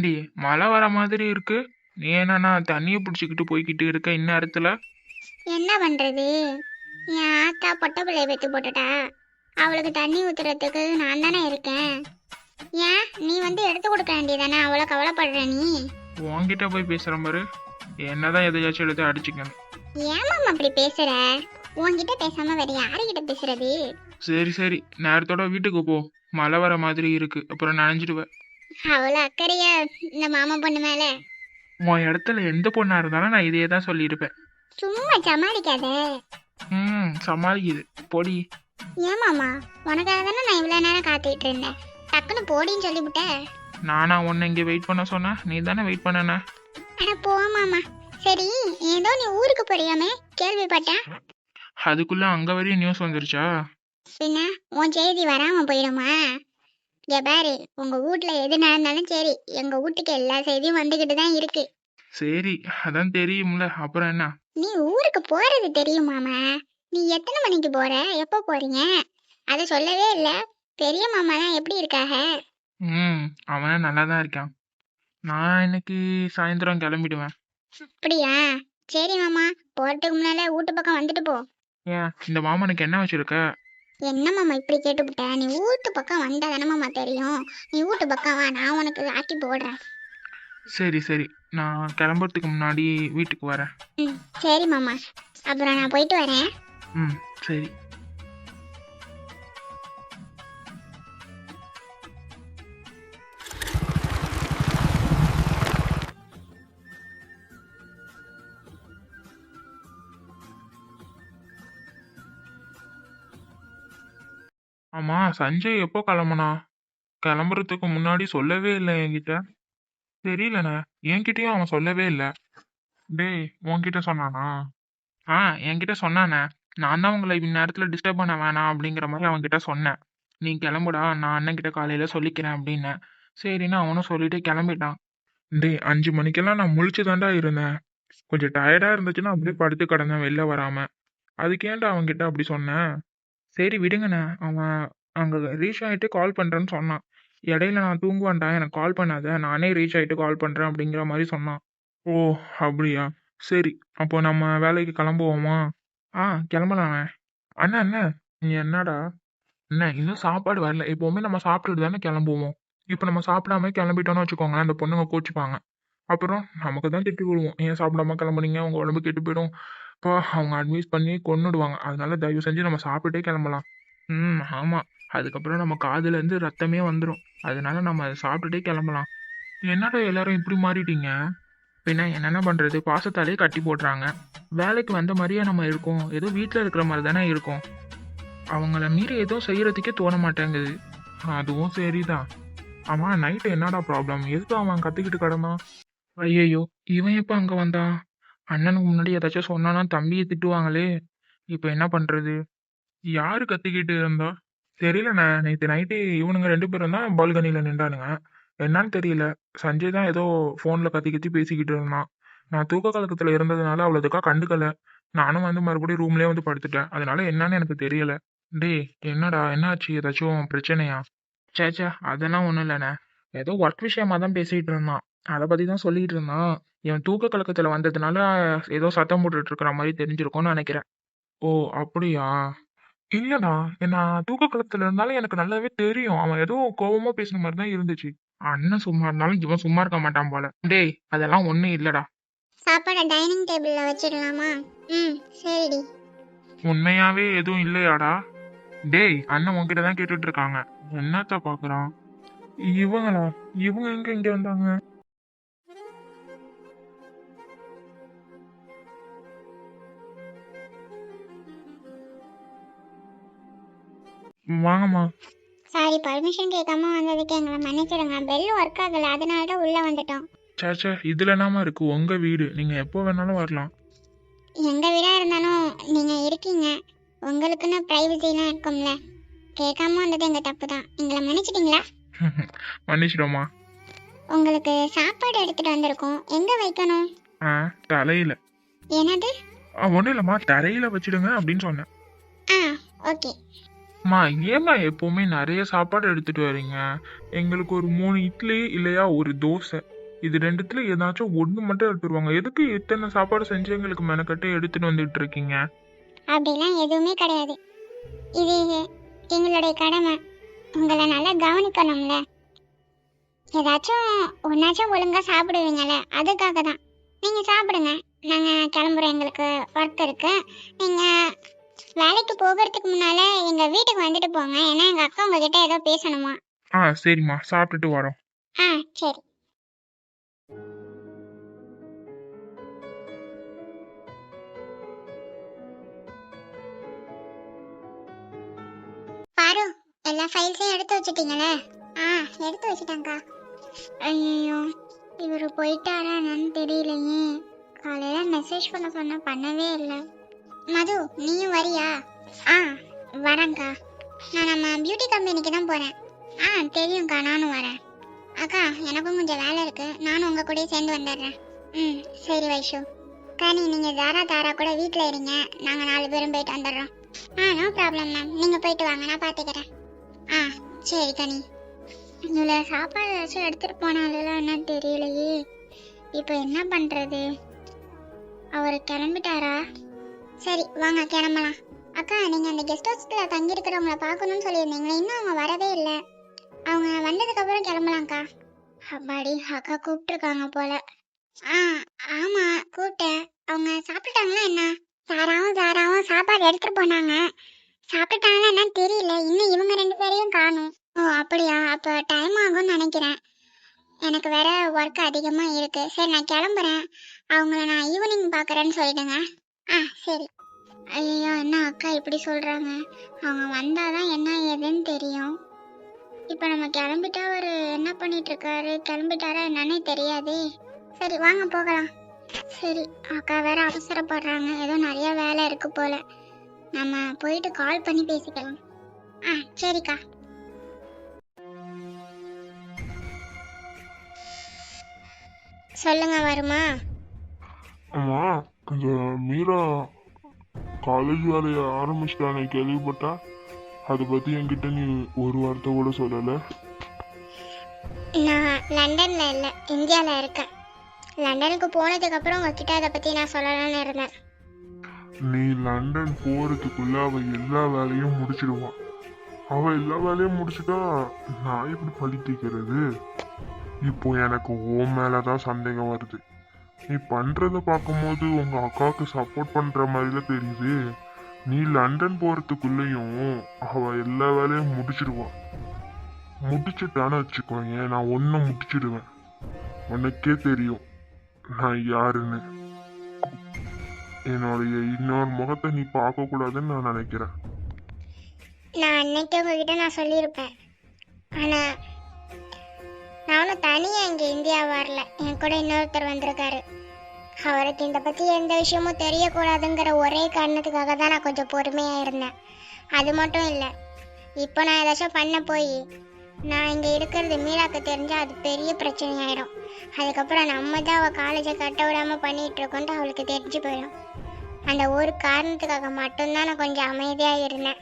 ஏண்டி மழை வர மாதிரி இருக்கு? நீ என்னன்னா தண்ணிய பிடிச்சிக்கிட்டு போய்கிட்டு இருக்க இந்நேரத்துல? என்ன பண்றது? என் ஆத்தா பொட்டை பிள்ளைய பெத்து போட்டுட்டா. அவளுக்கு தண்ணி ஊத்துறதுக்கு நான் தானே இருக்கேன். ஏன் நீ வந்து எடுத்து கொடுக்க வேண்டியதானே? அவ்வளோ கவலைப்படுற நீ? உன்கிட்ட போய் பேசுற மாதிரி என்னதான் எதையாச்சும் எடுத்து அடிச்சுக்கணும். ஏன் மாமா அப்படி பேசுற? உன்கிட்ட பேசாம வேற யாருகிட்ட பேசுறது? சரி சரி, நேரத்தோட வீட்டுக்கு போ. மழை வர மாதிரி இருக்கு, அப்புறம் நனைஞ்சிடுவ. அவ்வளோ அக்கறையா இந்த மாமா பொண்ணு மேல? உன் இடத்துல எந்த பொண்ணா இருந்தாலும் நான் இதையே தான் சொல்லியிருப்பேன். சும்மா சமாளிக்காத. சமாளிக்குது பொடி. ஏன் மாமா, உனக்காக தானே நான் இவ்வளோ நேரம் காத்துக்கிட்டு இருந்தேன். டக்குன்னு போடின்னு சொல்லிவிட்ட. நானா உன்னை இங்கே வெயிட் பண்ண சொன்னேன்? நீ தானே வெயிட் பண்ணன. அட போ மாமா. சரி, ஏதோ நீ ஊருக்கு போறியாமே கேள்விப்பட்டேன். அதுக்குள்ள அங்க வரையும் நியூஸ் வந்துருச்சா? பின்ன உன் செய்தி வராம போயிடுமா? இங்க பாரு, உங்க வீட்ல எது நடந்தாலும் சரி, எங்க வீட்டுக்கு எல்லா செய்தியும் வந்துகிட்டு தான் இருக்கு. சரி, அதான் தெரியும்ல, அப்புறம் என்ன? நீ ஊருக்கு போறது தெரியுமாமா? நீ எத்தனை மணிக்கு போற, எப்ப போறீங்க, அதை சொல்லவே இல்ல. பெரிய மாமா தான் எப்படி இருக்காக? அவனே நல்லா தான் இருக்கான். நான் இன்னைக்கு சாயந்தரம் கிளம்பிடுவேன். அப்படியா? சரி மாமா, போறதுக்கு முன்னால வீட்டு பக்கம் வந்துட்டு போ. ஏன் இந்த மாமனுக்கு என்ன வச்சிருக்க? என்ன மாமா இப்படி கேட்டுவிட்ட? நீ வீட்டு பக்கம் வந்தா தானே மாமா தெரியும். நீ வீட்டு பக்கம் வா, நான் உனக்கு ஆக்கி போடுறேன். சரி சரி, நான் கிளம்புறதுக்கு முன்னாடி வீட்டுக்கு வரேன். சரி மாமா, அப்புறம் நான் போயிட்டு வரேன். சரி. ஆமா, சஞ்சய் எப்போ கிளம்புனா? கிளம்புறதுக்கு முன்னாடி சொல்லவே இல்லை என்கிட்ட. தெரியலண்ணே, என்கிட்டயும் அவன் சொல்லவே இல்லை. டேய், உன்கிட்ட சொன்னானா? என்கிட்ட சொன்னானே. நான் தான் உங்களை இந்நேரத்துல டிஸ்டர்ப் பண்ண வேணாம் அப்படிங்கிற மாதிரி அவன்கிட்ட சொன்னேன். நீ கிளம்புடா, நான் அண்ணன்கிட்ட காலையில சொல்லிக்கிறேன் அப்படின்னு. சரின்னு அவனும் சொல்லிட்டு கிளம்பிட்டான். டேய், 5 மணிக்கெல்லாம் நான் முழிச்சு தாண்டா இருந்தேன். கொஞ்சம் டயர்டா இருந்துச்சுன்னா அப்படியே படுத்து கிடந்தேன் வெளில வராம. அதுக்கேன்டா அவன்கிட்ட அப்படி சொன்னேன்? சரி விடுங்கண்ணே, அவன் அங்க ரீச் ஆயிட்டு கால் பண்றேன்னு சொன்னான். இடையில நான் தூங்குவேன்டா, எனக்கு கால் பண்ணாத, நானே ரீச் ஆயிட்டு கால் பண்றேன் அப்படிங்கிற மாதிரி சொன்னான். ஓ, அப்படியா? சரி, அப்போ நம்ம வேலைக்கு கிளம்புவோமா? கிளம்பலாண்ணே. அண்ணா அண்ணா, நீ என்னடா? அண்ணா, இன்னும் சாப்பாடு வரல. எப்பவுமே நம்ம சாப்பிட்டுட்டு தானே கிளம்புவோம். இப்போ நம்ம சாப்பிடாம கிளம்பிட்டோம்னு வச்சுக்கோங்களேன், அந்த பொண்ணுங்க கோச்சிப்பாங்க. அப்புறம் நமக்கு தான் திட்டு விழுவோம். ஏன் சாப்பிடாம கிளம்புனீங்க, உங்க உடம்பு கெட்டு போயிடும். இப்போ அவங்க அட்வைஸ் பண்ணி கொன்னுடுவாங்க. அதனால தயவு செஞ்சு நம்ம சாப்பிட்டுட்டே கிளம்பலாம். ஆமா. அதுக்கப்புறம் நம்ம காதுல இருந்து ரத்தமே வந்துடும். அதனால நம்ம அதை சாப்பிட்டுட்டே கிளம்பலாம். என்னடா எல்லாரும் இப்படி மாறிட்டீங்க? பின்ன என்னென்ன பண்றது, பாசத்தாலே கட்டி போடுறாங்க. வேலைக்கு வந்த மாதிரியே நம்ம இருக்கோம், ஏதோ வீட்டில் இருக்கிற மாதிரி தானே இருக்கோம். அவங்கள மீறி ஏதோ செய்யறதுக்கே தோண மாட்டேங்குது. அதுவும் சரிதான். ஆமா, நைட்டு என்னடா ப்ராப்ளம்? எதுக்கு அவன் கத்திக்கிட்டு கிடந்தான்? ஐயையோ, இவன் எப்ப அங்க வந்தான்? அண்ணனுக்கு முன்னாடி ஏதாச்சும் சொன்னானா தம்பியை திட்டுவாங்களே. இப்ப என்ன பண்றது? யாரு கத்திக்கிட்டு இருந்தா? தெரியலண்ணே, நேற்று நைட்டு இவனுங்க 2 பேரும் தான் பால்கனியில் நின்றானுங்க. என்னன்னு தெரியல. சஞ்சய் தான் ஏதோ ஃபோனில் கத்தி கத்தி பேசிக்கிட்டு இருந்தான். நான் தூக்க கலக்கத்தில் இருந்ததுனால அவ்வளோதுக்கா கண்டுக்கல. நானும் வந்து மறுபடியும் ரூம்லேயே வந்து படுத்துட்டேன். அதனால என்னன்னு எனக்கு தெரியல. டேய், என்னடா என்னாச்சு? ஏதாச்சும் பிரச்சனையா? சேச்சா, அதெல்லாம் ஒன்றும் இல்லைண்ணே. ஏதோ ஒர்க் விஷயமா தான் பேசிகிட்டு இருந்தான். அதை பற்றி தான் சொல்லிட்டு இருந்தான். இவன் தூக்க கலக்கத்தில் வந்ததுனால ஏதோ சத்தம் போட்டுட்டு இருக்கிற மாதிரி தெரிஞ்சிருக்கும்னு நினைக்கிறேன். ஓ, அப்படியா? இல்லடா, நான் தூக்க கலக்கத்துல இருந்தாலும் எனக்கு நல்லாவே தெரியும். அவன் ஏதோ கோவமா பேசுன மாதிரி தான் இருந்துச்சு. அண்ணன் சும்மா இருந்தாலும் இவன் சும்மா இருக்க மாட்டான் போல. டேய், அதெல்லாம் ஒண்ணும் இல்லடா. சாப்பாடை டைனிங் டேபிள்ல வச்சிடலாமா? சரிடி. உண்மையாவே எதுவும் இல்லையாடா? டேய், அண்ணன் உன்கிட்ட தான் கேட்டுட்டு இருக்காங்க. என்னத்த பாக்குறான்? இவங்களா? இவங்க எங்க இங்க வந்தாங்க? வாங்கம்மா. சாரி, பர்மிஷன் கேட்காம வந்ததுக்கு எங்களை மன்னிச்சிடுங்க. பெல் ஒர்க் ஆகல, அதனால தான் உள்ள வந்துட்டோம். சேச்சே, இதுல என்னமா இருக்கு? உங்க வீடு, நீங்க எப்போ வேணாலும் வரலாம். எங்க வீடா இருந்தாலும் நீங்க இருக்கீங்க, உங்களுக்குன்னு பிரைவசிலாம் இருக்கும்ல. கேட்காம வந்தது எங்க தப்பு தான். எங்களை மன்னிச்சிட்டீங்களா? மன்னிச்சிடுமா. உங்களுக்கு சாப்பாடு எடுத்துட்டு வந்திருக்கோம். எங்க வைக்கணும்? தலையில. என்னது? ஒன்றும் இல்லைம்மா, தரையில வச்சிடுங்க அப்படின்னு சொன்னேன். ஓகே. அம்மா ஏம்மா எப்பவுமே நிறைய சாப்பாடு எடுத்துட்டு வர்றீங்க? எங்களுக்கு ஒரு 3 இட்லி இல்லையா ஒரு தோசை, இது ரெண்டுத்துல ஏதாச்சும் ஒண்ணு மட்டும் எடுத்துருவாங்க. எதுக்கு இத்தனை சாப்பாடு செஞ்சு எங்களுக்கு மெனக்கட்டு எடுத்துட்டு வந்துட்டு இருக்கீங்க? அப்படிலாம் எதுவுமே கிடையாது. இது எங்களுடைய கடமை. உங்களை நல்லா கவனிக்கணும்ல. ஏதாச்சும் ஒன்னாச்சும் ஒழுங்கா சாப்பிடுவீங்கல்ல, அதுக்காக தான். நீங்க சாப்பிடுங்க. நாங்க கிளம்புறோம், எங்களுக்கு ஒர்க் இருக்கு. நீங்க வேலைக்கு போகிறதுக்கு முன்னால எங்க வீட்டுக்கு வந்துட்டு போங்க. ஏன்னா எங்க அக்கா உங்ககிட்ட ஏதோ பேசணுமா. சரிம்மா, சாப்பிட்டுட்டு வரோம். சரி. பாரு, எல்லா ஃபைல்ஸையும் எடுத்து வச்சிட்டீங்களே? எடுத்து வச்சிட்டேங்க்கா. ஐயோ, இவரு போயிட்டாரா என்னன்னு தெரியலையே. காலையில மெசேஜ் பண்ண சொன்னா பண்ணவே இல்லை. மது, நீயும் வரியா? வரேங்க்கா. நான் நம்ம பியூட்டி கம்பெனிக்கு தான் போறேன். தெரியும்க்கா, நானும் வரேன். அக்கா, எனக்கும் கொஞ்சம் வேலை இருக்கு. நானும் உங்க கூட சேர்ந்து வந்துடுறேன். சரி வைஷு. கனி, நீங்க தாரா கூட வீட்டில் இருங்க. நாங்க 4 பேரும் போயிட்டு வந்துடுறோம். No problem ma'am. நீங்க போயிட்டு வாங்க, நான் பார்த்துக்கிறேன். சரி கனி. இவ்வளோ சாப்பாடு ஏதாச்சும் எடுத்துட்டு போனாலும் என்னன்னு தெரியலையே. இப்போ என்ன பண்றது? அவர் கிளம்பிட்டாரா? சரி வாங்க கிளம்பலாம். அக்கா, நீங்க அந்த கெஸ்ட் ஹவுஸ்ல தங்கி இருக்கிறவங்கள பார்க்கணும்னு சொல்லியிருந்தீங்களே, இன்னும் அவங்க வரவே இல்லை. அவங்க வந்ததுக்கு அப்புறம் கிளம்பலாம்க்கா. அப்பாடி, அக்கா கூப்பிட்டுருக்காங்க போல. ஆமா, கூப்பிட்டேன். அவங்க சாப்பிட்டுட்டாங்களா என்ன? தாராவும் சாப்பாடு எடுத்துட்டு போனாங்க. சாப்பிட்டுட்டாங்களா என்னன்னு தெரியல. இன்னும் இவங்க 2 பேரையும் காணும். ஓ அப்படியா? அப்ப டைம் ஆகும்னு நினைக்கிறேன். எனக்கு வேற ஒர்க் அதிகமா இருக்கு. சரி, நான் கிளம்புறேன். அவங்கள நான் ஈவினிங் பார்க்குறேன்னு சொல்லிடுங்க. சரி. ஐயோ, என்ன அக்கா இப்படி சொல்றாங்க? அவங்க வந்தாதான் என்ன ஏதுன்னு தெரியும். இப்போ நம்ம கிளம்பிட்டா அவர் என்ன பண்ணிட்டு இருக்காரு, கிளம்பிட்டாரா என்னன்னே தெரியாதே. சரி வாங்க போகலாம். சரி, அக்கா வேற அவசரப்படுறாங்க. ஏதோ நிறைய வேலை இருக்கு போல. நம்ம போயிட்டு கால் பண்ணி பேசிக்கலாம். சரிக்கா. சொல்லுங்க வருமா. ஆமா, இந்த மீரா காலேஜ் வேலையை ஆரம்பிச்சிட்டானே கேள்விப்பட்டா. அதை பத்தி என்கிட்ட நீ ஒரு வார்த்தை கூட சொல்லல. நான் லண்டன்ல இல்ல, இந்தியால இருக்கேன். லண்டனுக்கு போனதுக்கு அப்புறம் உங்ககிட்ட அதை பத்தி நான் சொல்லலாம்னு இருந்தேன். நீ லண்டன் போறதுக்குள்ள அவ எல்லா வேலையும் முடிச்சிடுவான். அவ எல்லா வேலையும் முடிச்சுட்டா நான் எப்படி பழி தீக்கிறது? இப்போ எனக்கு உன் மேலதான் சந்தேகம் வருது. நீ பண்றத பார்க்கும்போது உங்க அக்காவுக்கு சப்போர்ட் பண்ற மாதிரில தெரியுது. நீ லண்டன் போறதுக்குள்ளயும் அவ எல்லா வேலையும் முடிச்சிடுவான். முடிச்சுட்டான்னு வச்சுக்கோங்க, நான் ஒன்னும் முடிச்சிடுவேன். உனக்கே தெரியும் நான் யாருன்னு. என்னுடைய இன்னொரு முகத்தை நீ பார்க்க கூடாதுன்னு நான் நினைக்கிறேன். நான் அன்னைக்கு உங்ககிட்ட நான் சொல்லியிருப்பேன். ஆனா நானும் தனியா இங்க இந்தியா வரல, என் கூட இன்னொருத்தர் வந்திருக்காரு. அவருக்கு இந்த பத்தி எந்த விஷயமும் தெரியக்கூடாதுங்கிற ஒரே காரணத்துக்காக தான் நான் கொஞ்சம் பொறுமையா இருந்தேன். அது மட்டும் இல்லை, இப்போ நான் ஏதாச்சும் பண்ண போய் நான் இங்க இருக்கிறது மீராக்கு தெரிஞ்சா அது பெரிய பிரச்சனை ஆயிடும். அதுக்கப்புறம் நம்ம தான் அவள் காலேஜை கட்ட விடாம பண்ணிட்டு இருக்கோன்ட்டு அவளுக்கு தெரிஞ்சு போயிடும். அந்த ஒரு காரணத்துக்காக மட்டும்தான் நான் கொஞ்சம் அமைதியா இருந்தேன்.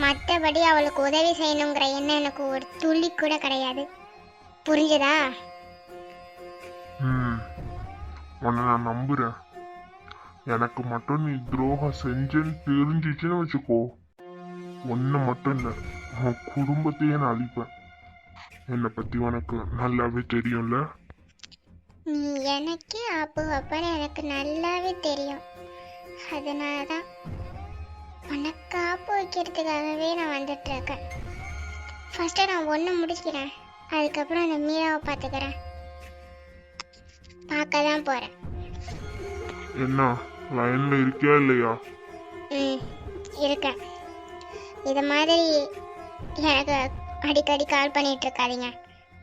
மற்றபடி அவளுக்கு உதவி செய்யணுங்கிற எண்ணம் எனக்கு ஒரு துளி கூட கிடையாது. புரிஞ்சுதா? உன்னை நான் நம்புறேன். எனக்கு மட்டும் நீ துரோகம் செஞ்சேன்னு தெரிஞ்சிச்சுன்னு வச்சுக்கோ, ஒன்னு மட்டும் இல்லை, உன் குடும்பத்தையே நான் அழிப்பேன். என்னை பத்தி உனக்கு நல்லாவே தெரியும்ல. நீ எனக்கே அப்போ அப்புறம் எனக்கு நல்லாவே தெரியும். அதனாலதான் உனக்கு காப்பு வைக்கிறதுக்காகவே நான் வந்துட்டு இருக்கேன். ஃபர்ஸ்ட் நான் ஒன்று முடிக்கிறேன், அதுக்கப்புறம் அந்த மீராவை பார்த்துக்கிறேன். பார்க்க தான் போறேன். என்ன லைன்ல இருக்கியா இல்லையா? இருக்கேன். இது மாதிரி எனக்கு அடிக்கடி கால் பண்ணிட்டு இருக்காதீங்க.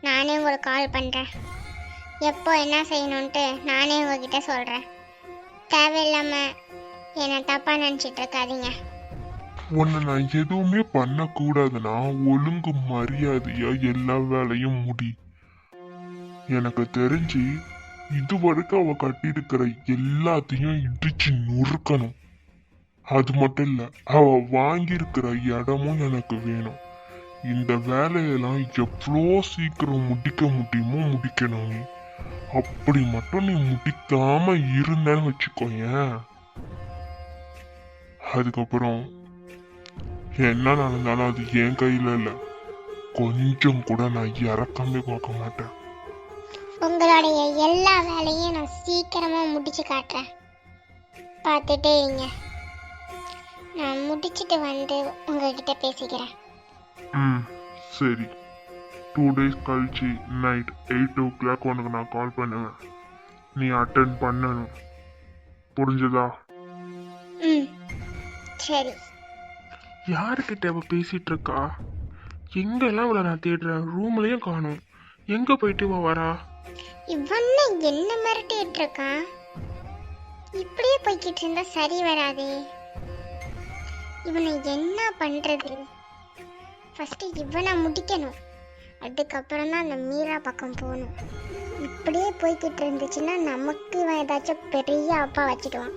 நானே உங்களுக்கு கால் பண்றேன். எப்போ என்ன செய்யணும்ட்டு நானே உங்ககிட்ட சொல்றேன். தேவையில்லாம என்னை தப்பா நினைச்சிட்டு இருக்காதீங்க. உன்னை நான் எதுவுமே பண்ணக்கூடாதுன்னா ஒழுங்கு மரியாதையா எல்லா வேலையும் முடி. எனக்கு தெரிஞ்சு இது வரைக்கும் அவ கட்டியிருக்கிற எல்லாத்தையும் இடிச்சு நொறுக்கணும். அது மட்டும் இல்ல, அவ வாங்கியிருக்கிற இடமும் எனக்கு வேணும். இந்த வேலையெல்லாம் எவ்வளோ சீக்கிரம் முடிக்க முடியுமோ முடிக்கணும் நீ. அப்படி மட்டும் நீ முடிக்காம இருந்தேன்னு வச்சுக்கோயேன், அதுக்கப்புறம் என்ன நடந்தாலும் அது என் கையில இல்ல. கொஞ்சம் கூட நான் இறக்கமே பார்க்க மாட்டேன். உங்களுடைய எல்லா வேலையும் நான் சீக்கிரமா முடிச்சு காட்டுறேன், பார்த்துட்டே இருங்க. நான் முடிச்சிட்டு வந்து உங்ககிட்ட பேசிக்கிறேன். ம், சரி. 2 days கழிச்சு நைட் 8 o'clock உனக்கு நான் கால் பண்ணுவேன். நீ அட்டன் பண்ணணும், புரிஞ்சதா? ம், சரி. யாருக்கிட்ட அவ பேசிட்டு இருக்கா? எங்கெல்லாம் அவளை நான் தேடுறேன், ரூம்லயும் காணோம். எங்க போயிட்டு இவ வரா? இவன் என்ன மிரட்டிட்டு இருக்கான்? இப்படியே போய்கிட்டு இருந்தா சரி வராதே. இவனை என்ன பண்றது? ஃபர்ஸ்ட் இவனை முடிக்கணும், அதுக்கப்புறம் தான் அந்த மீரா பக்கம் போகணும். இப்படியே போய்கிட்டு இருந்துச்சுன்னா நமக்கு இவன் ஏதாச்சும் பெரிய அப்பா வச்சுடுவான்.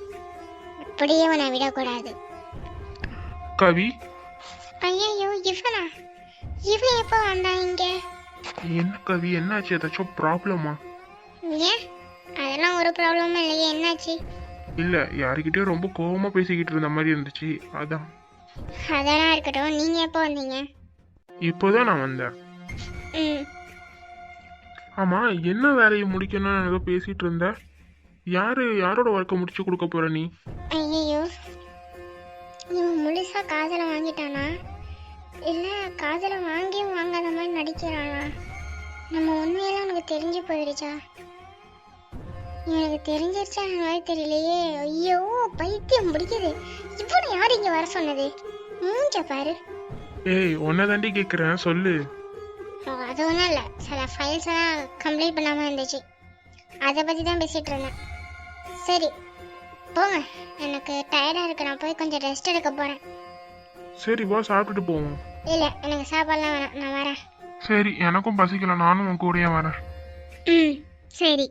இப்படியே இவனை விடக்கூடாது. கவி, ஐயோ, இவனா? இவன் எப்போ வந்தான் இங்க? என்ன கவி, என்னாச்சு? ஏதாச்சும் ப்ராப்ளமா? ஏன், அதெல்லாம் ஒரு ப்ராப்ளமும் இல்லையே. என்னாச்சு? இல்ல, யாருக்கிட்டயும் ரொம்ப கோவமா பேசிக்கிட்டு இருந்த மாதிரி இருந்துச்சு, அதான். அதெல்லாம் இருக்கட்டும், நீங்க எப்போ வந்தீங்க? இப்போதான் நான் வந்தேன். ம், ஆமா, என்ன வேலையை முடிக்கணும்னு ஏதோ பேசிட்டு இருந்த. யாரோட ஒர்க்கை முடிச்சு கொடுக்க போற நீ? ஐயோ, இவன் முழுசா காதலை வாங்கிட்டானா இல்ல காதலை வாங்கியும் வாங்காத மாதிரி நடிக்கிறானா? நம்ம உண்மையெல்லாம் உனக்கு தெரிஞ்சு போயிடுச்சா? எனக்கு தெரிஞ்சிருச்சா மாதிரி தெரியலையே. ஐயோ, பைத்தியம் பிடிக்குது. இவனை யார் இங்க வர சொன்னது? மூஞ்ச பாரு. ஏய், உன்னை தாண்டி கேக்குறேன், சொல்லு. அது ஒன்றும் இல்லை, சில ஃபைல்ஸ் எல்லாம் கம்ப்ளீட் பண்ணாமல் இருந்துச்சு, அதை பற்றி தான் பேசிகிட்டு இருந்தேன். சரி போங்க, எனக்கு டயர்டாக இருக்கு, நான் போய் கொஞ்சம் ரெஸ்ட் எடுக்க போகிறேன். சரி வா, சாப்பிட்டுட்டு போவோம். இல்லை, எனக்கு சாப்பாடுலாம் வேணாம், நான் வரேன். சரி, எனக்கும் பசிக்கல, நானும் உன் கூடயே வரேன். ம், சரி.